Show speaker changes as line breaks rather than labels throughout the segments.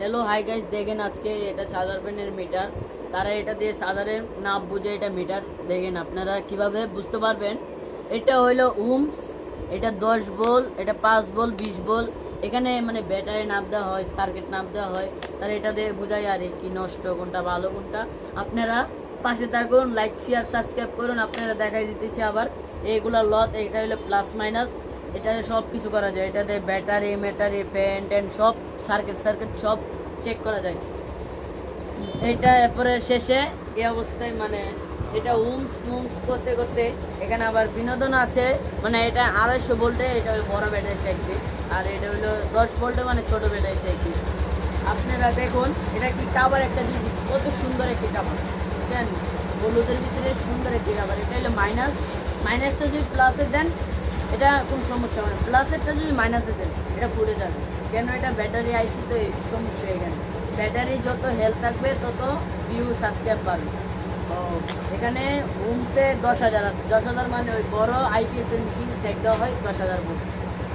Hello hi guys, দেখেন আজকে এটা চার্জার পেনের মিটার। তারা এটা দিয়ে চার্জারের নাপ বুঝে এটা মিটার দেখেন, আপনারা কিভাবে বুঝতে পারবেন। এটা হইলো উমস, এটা 10 বল, এটা 5 বল, 20 বল। এখানে মানে ব্যাটারি নাপ দেওয়া হয়, সার্কিট নাপ দেওয়া হয়। তারা এটা দিয়ে বোঝায় আর কি নষ্ট কোনটা ভালো কোনটা। আপনারা পাশে থাকুন, লাইক শেয়ার সাবস্ক্রাইব করুন। আপনারা দেখাই দিতেছি আবার এইগুলা লত। এটা হলো প্লাস মাইনাস, এটাতে সব কিছু করা যায়। এটাতে ব্যাটারি ফ্যান ট্যান সব সার্কিট সব চেক করা যায়। এটা এরপরে শেষে এই অবস্থায় মানে এটা উমস করতে করতে এখানে আবার বিনোদন আছে। মানে এটা 250 ভোল্টে, এটা হলো বড় ব্যাটারি চেক দিই। আর এটা হলো 10 ভোল্টে, মানে ছোট ব্যাটারি চেক দিই। আপনারা দেখুন এটা কি কাভার একটা দিয়েছি, কত সুন্দর একটি কাভার, বুঝলেন? হলুদের ভিতরে সুন্দর একটি কাভার। এটা হলো মাইনাসটা যদি প্লাসে দেন এটা কোনো সমস্যা হবে না, প্লাসেরটা যদি মাইনাসে দেন এটা পুড়ে যাবে। কেন? এটা ব্যাটারি আইসি, তো এই সমস্যা এখানে। ব্যাটারি যত হেলথ থাকবে তত ভিউ সাবস্ক্রাইব পাবে। তো এখানে উমসে 10,000 আছে, 10,000 মানে ওই বড় আইপিএস এর মেশিন চেক দেওয়া হয় 10,000 ভোল্ট।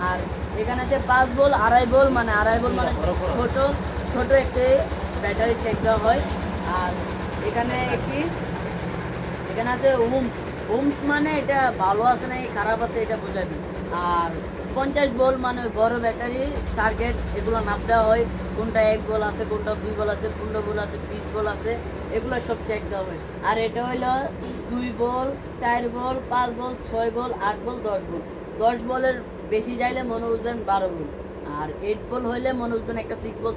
আর এখানে আছে 5 বল, 2.5 বল, মানে 2.5 বল মানে ছোট একটি ব্যাটারি চেক দেওয়া হয়। আর এখানে আছে উমস মানে এটা ভালো আছে না খারাপ আছে এটা বোঝাবে। আর 50 বল মানে বড় ব্যাটারি সার্কিট, এগুলো নাপ দেওয়া হয়। কোনটা 1 বল আছে, কোনটা 2 বল আছে, 15 বল আছে, 20 বল আছে, এগুলো সব চেক দেওয়া হয়। আর এটা হইলো 2 বল, 4 বল, 5 বল, 6 বল, 8 বল, 10 বল। 10 বলের বেশি যাইলে মনে বুঝবেন 12 বল। আর 8 বল হইলে মনে বুঝবেন একটা 6 বল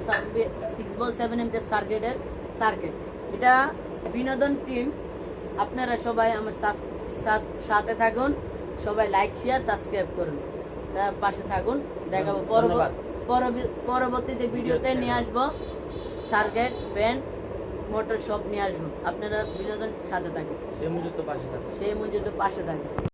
7 এমপিয়ার সার্কিট। এটা বিনোদন টিম। আপনারা সবাই আমার সাথে থাকুন, সবাই লাইক শেয়ার সাবস্ক্রাইব করুন, তার পাশে থাকুন। দেখাবো পরবর্তীতে ভিডিওতে নিয়ে আসবো সার্কিট ফ্যান মোটর সব নিয়ে আসবো। আপনারা বিনোদন সাথে থাকুন,
সে মুজুদ তো পাশে থাকে।
পাশে থাকুন।